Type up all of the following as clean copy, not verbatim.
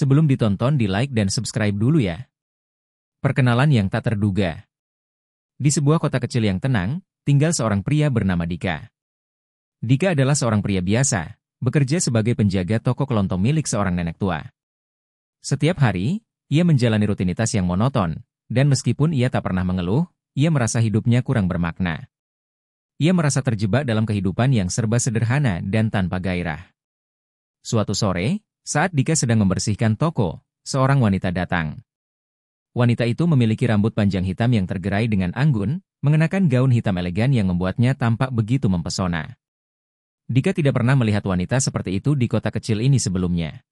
Sebelum ditonton, di-like dan subscribe dulu ya. Perkenalan yang tak terduga. Di sebuah kota kecil yang tenang, tinggal seorang pria bernama Dika. Dika adalah seorang pria biasa, bekerja sebagai penjaga toko kelontong milik seorang nenek tua. Setiap hari, ia menjalani rutinitas yang monoton, dan meskipun ia tak pernah mengeluh, ia merasa hidupnya kurang bermakna. Ia merasa terjebak dalam kehidupan yang serba sederhana dan tanpa gairah. Suatu sore, saat Dika sedang membersihkan toko, seorang wanita datang. Wanita itu memiliki rambut panjang hitam yang tergerai dengan anggun, mengenakan gaun hitam elegan yang membuatnya tampak begitu mempesona. Dika tidak pernah melihat wanita seperti itu di kota kecil ini sebelumnya.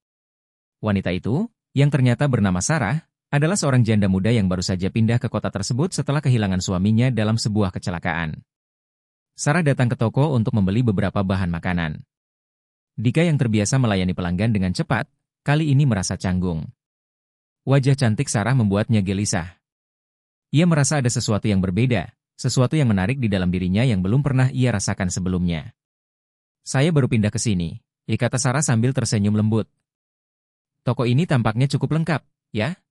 Wanita itu, yang ternyata bernama Sarah, adalah seorang janda muda yang baru saja pindah ke kota tersebut setelah kehilangan suaminya dalam sebuah kecelakaan. Sarah datang ke toko untuk membeli beberapa bahan makanan. Dika yang terbiasa melayani pelanggan dengan cepat, kali ini merasa canggung. Wajah cantik Sarah membuatnya gelisah. Ia merasa ada sesuatu yang berbeda, sesuatu yang menarik di dalam dirinya yang belum pernah ia rasakan sebelumnya. "Saya baru pindah ke sini," kata Sarah sambil tersenyum lembut. "Toko ini tampaknya cukup lengkap, ya?"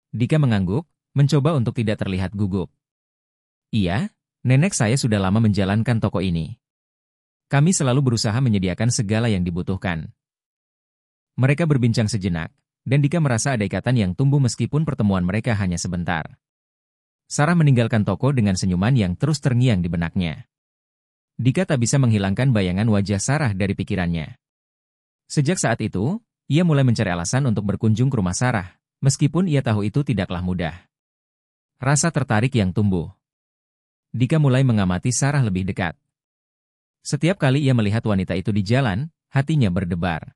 Dika mengangguk, mencoba untuk tidak terlihat gugup. "Iya, nenek saya sudah lama menjalankan toko ini. Kami selalu berusaha menyediakan segala yang dibutuhkan." Mereka berbincang sejenak, dan Dika merasa ada ikatan yang tumbuh meskipun pertemuan mereka hanya sebentar. Sarah meninggalkan toko dengan senyuman yang terus terngiang di benaknya. Dika tak bisa menghilangkan bayangan wajah Sarah dari pikirannya. Sejak saat itu, ia mulai mencari alasan untuk berkunjung ke rumah Sarah, meskipun ia tahu itu tidaklah mudah. Rasa tertarik yang tumbuh. Dika mulai mengamati Sarah lebih dekat. Setiap kali ia melihat wanita itu di jalan, hatinya berdebar.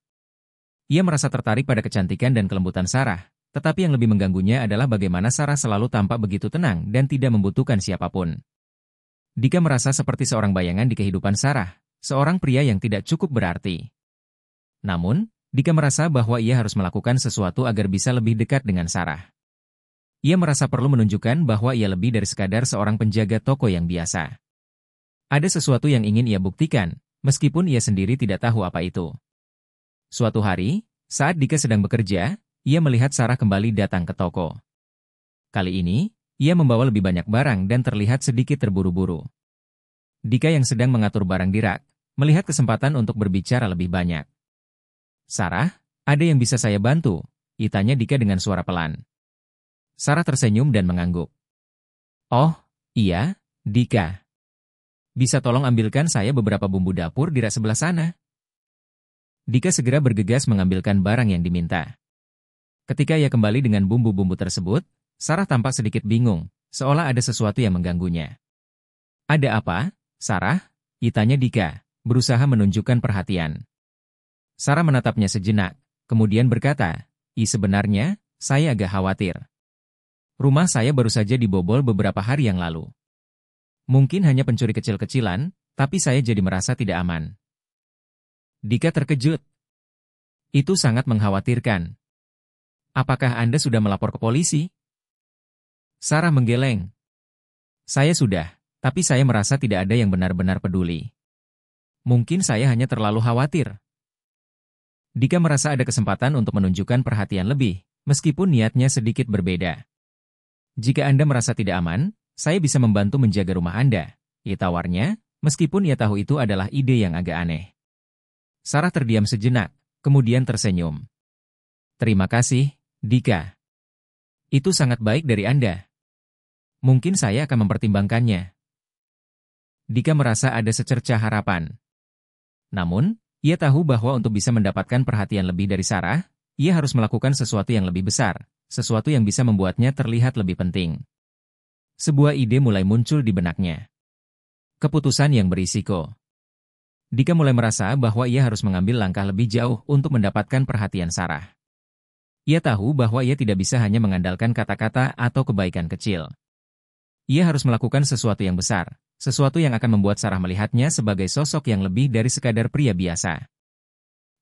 Ia merasa tertarik pada kecantikan dan kelembutan Sarah, tetapi yang lebih mengganggunya adalah bagaimana Sarah selalu tampak begitu tenang dan tidak membutuhkan siapapun. Dika merasa seperti seorang bayangan di kehidupan Sarah, seorang pria yang tidak cukup berarti. Namun, Dika merasa bahwa ia harus melakukan sesuatu agar bisa lebih dekat dengan Sarah. Ia merasa perlu menunjukkan bahwa ia lebih dari sekadar seorang penjaga toko yang biasa. Ada sesuatu yang ingin ia buktikan, meskipun ia sendiri tidak tahu apa itu. Suatu hari, saat Dika sedang bekerja, ia melihat Sarah kembali datang ke toko. Kali ini, ia membawa lebih banyak barang dan terlihat sedikit terburu-buru. Dika yang sedang mengatur barang di rak, melihat kesempatan untuk berbicara lebih banyak. "Sarah, ada yang bisa saya bantu?" tanya Dika dengan suara pelan. Sarah tersenyum dan mengangguk. "Oh, iya, Dika. Bisa tolong ambilkan saya beberapa bumbu dapur di rak sebelah sana?" Dika segera bergegas mengambilkan barang yang diminta. Ketika ia kembali dengan bumbu-bumbu tersebut, Sarah tampak sedikit bingung, seolah ada sesuatu yang mengganggunya. "Ada apa, Sarah?" tanya Dika, berusaha menunjukkan perhatian. Sarah menatapnya sejenak, kemudian berkata, Sebenarnya, saya agak khawatir. Rumah saya baru saja dibobol beberapa hari yang lalu. Mungkin hanya pencuri kecil-kecilan, tapi saya jadi merasa tidak aman." Dika terkejut. "Itu sangat mengkhawatirkan. Apakah Anda sudah melapor ke polisi?" Sarah menggeleng. "Saya sudah, tapi saya merasa tidak ada yang benar-benar peduli. Mungkin saya hanya terlalu khawatir." Dika merasa ada kesempatan untuk menunjukkan perhatian lebih, meskipun niatnya sedikit berbeda. "Jika Anda merasa tidak aman, saya bisa membantu menjaga rumah Anda," tawarnya, meskipun ia tahu itu adalah ide yang agak aneh. Sarah terdiam sejenak, kemudian tersenyum. "Terima kasih, Dika. Itu sangat baik dari Anda. Mungkin saya akan mempertimbangkannya." Dika merasa ada secercah harapan. Namun, ia tahu bahwa untuk bisa mendapatkan perhatian lebih dari Sarah, ia harus melakukan sesuatu yang lebih besar, sesuatu yang bisa membuatnya terlihat lebih penting. Sebuah ide mulai muncul di benaknya. Keputusan yang berisiko. Dika mulai merasa bahwa ia harus mengambil langkah lebih jauh untuk mendapatkan perhatian Sarah. Ia tahu bahwa ia tidak bisa hanya mengandalkan kata-kata atau kebaikan kecil. Ia harus melakukan sesuatu yang besar, sesuatu yang akan membuat Sarah melihatnya sebagai sosok yang lebih dari sekadar pria biasa.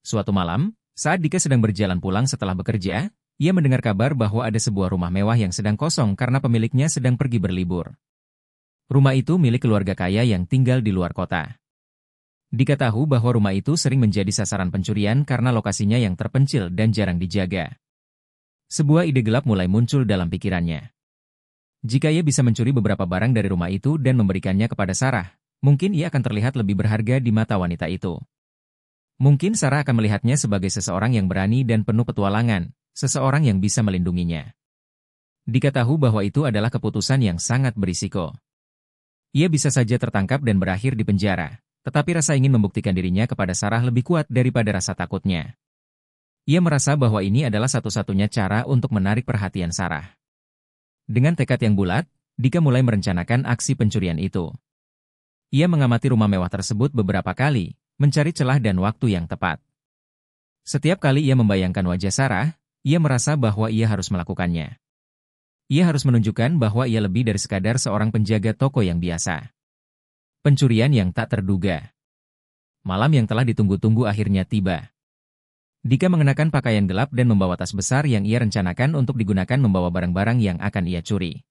Suatu malam, saat Dika sedang berjalan pulang setelah bekerja, ia mendengar kabar bahwa ada sebuah rumah mewah yang sedang kosong karena pemiliknya sedang pergi berlibur. Rumah itu milik keluarga kaya yang tinggal di luar kota. Dika tahu bahwa rumah itu sering menjadi sasaran pencurian karena lokasinya yang terpencil dan jarang dijaga. Sebuah ide gelap mulai muncul dalam pikirannya. Jika ia bisa mencuri beberapa barang dari rumah itu dan memberikannya kepada Sarah, mungkin ia akan terlihat lebih berharga di mata wanita itu. Mungkin Sarah akan melihatnya sebagai seseorang yang berani dan penuh petualangan, seseorang yang bisa melindunginya. Dika tahu bahwa itu adalah keputusan yang sangat berisiko. Ia bisa saja tertangkap dan berakhir di penjara, tetapi rasa ingin membuktikan dirinya kepada Sarah lebih kuat daripada rasa takutnya. Ia merasa bahwa ini adalah satu-satunya cara untuk menarik perhatian Sarah. Dengan tekad yang bulat, Dika mulai merencanakan aksi pencurian itu. Ia mengamati rumah mewah tersebut beberapa kali, mencari celah dan waktu yang tepat. Setiap kali ia membayangkan wajah Sarah, ia merasa bahwa ia harus melakukannya. Ia harus menunjukkan bahwa ia lebih dari sekadar seorang penjaga toko yang biasa. Pencurian yang tak terduga. Malam yang telah ditunggu-tunggu akhirnya tiba. Dika mengenakan pakaian gelap dan membawa tas besar yang ia rencanakan untuk digunakan membawa barang-barang yang akan ia curi.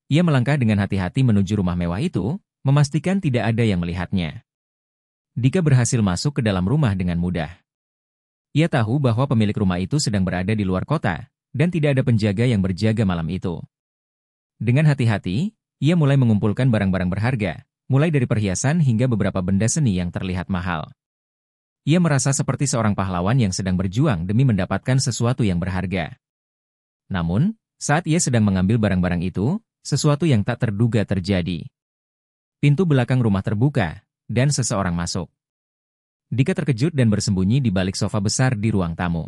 Ia melangkah dengan hati-hati menuju rumah mewah itu, memastikan tidak ada yang melihatnya. Dika berhasil masuk ke dalam rumah dengan mudah. Ia tahu bahwa pemilik rumah itu sedang berada di luar kota, dan tidak ada penjaga yang berjaga malam itu. Dengan hati-hati, ia mulai mengumpulkan barang-barang berharga, mulai dari perhiasan hingga beberapa benda seni yang terlihat mahal. Ia merasa seperti seorang pahlawan yang sedang berjuang demi mendapatkan sesuatu yang berharga. Namun, saat ia sedang mengambil barang-barang itu, sesuatu yang tak terduga terjadi. Pintu belakang rumah terbuka, dan seseorang masuk. Dika terkejut dan bersembunyi di balik sofa besar di ruang tamu.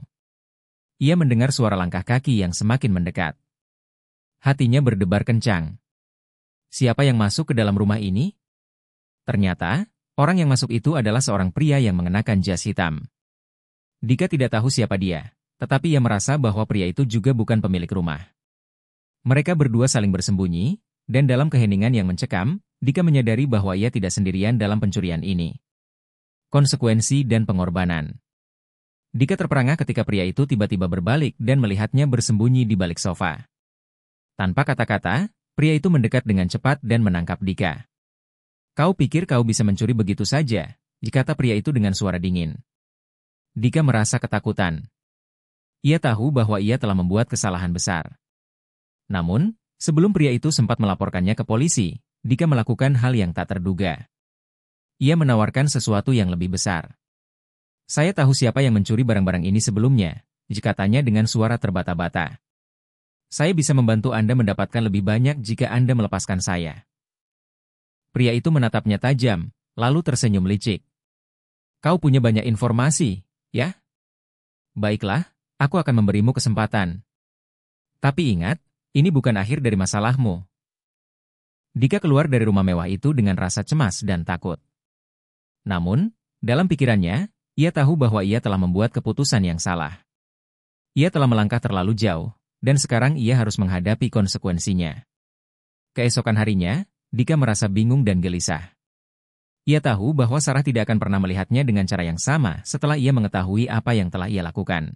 Ia mendengar suara langkah kaki yang semakin mendekat. Hatinya berdebar kencang. Siapa yang masuk ke dalam rumah ini? Ternyata, orang yang masuk itu adalah seorang pria yang mengenakan jas hitam. Dika tidak tahu siapa dia, tetapi ia merasa bahwa pria itu juga bukan pemilik rumah. Mereka berdua saling bersembunyi, dan dalam keheningan yang mencekam, Dika menyadari bahwa ia tidak sendirian dalam pencurian ini. Konsekuensi dan pengorbanan. Dika terperangah ketika pria itu tiba-tiba berbalik dan melihatnya bersembunyi di balik sofa. Tanpa kata-kata, pria itu mendekat dengan cepat dan menangkap Dika. "Kau pikir kau bisa mencuri begitu saja?" kata pria itu dengan suara dingin. Dika merasa ketakutan. Ia tahu bahwa ia telah membuat kesalahan besar. Namun, sebelum pria itu sempat melaporkannya ke polisi, Dika melakukan hal yang tak terduga. Ia menawarkan sesuatu yang lebih besar. "Saya tahu siapa yang mencuri barang-barang ini sebelumnya," katanya dengan suara terbata-bata. "Saya bisa membantu Anda mendapatkan lebih banyak jika Anda melepaskan saya." Pria itu menatapnya tajam, lalu tersenyum licik. "Kau punya banyak informasi, ya? Baiklah, aku akan memberimu kesempatan. Tapi ingat, ini bukan akhir dari masalahmu." Dika keluar dari rumah mewah itu dengan rasa cemas dan takut. Namun, dalam pikirannya, ia tahu bahwa ia telah membuat keputusan yang salah. Ia telah melangkah terlalu jauh, dan sekarang ia harus menghadapi konsekuensinya. Keesokan harinya, Dika merasa bingung dan gelisah. Ia tahu bahwa Sarah tidak akan pernah melihatnya dengan cara yang sama setelah ia mengetahui apa yang telah ia lakukan.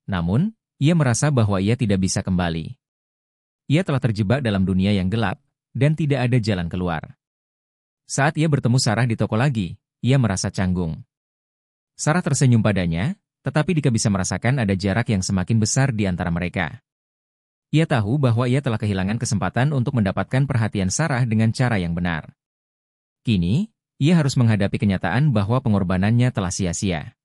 Namun, ia merasa bahwa ia tidak bisa kembali. Ia telah terjebak dalam dunia yang gelap, dan tidak ada jalan keluar. Saat ia bertemu Sarah di toko lagi, ia merasa canggung. Sarah tersenyum padanya, tetapi Dika bisa merasakan ada jarak yang semakin besar di antara mereka. Ia tahu bahwa ia telah kehilangan kesempatan untuk mendapatkan perhatian Sarah dengan cara yang benar. Kini, ia harus menghadapi kenyataan bahwa pengorbanannya telah sia-sia.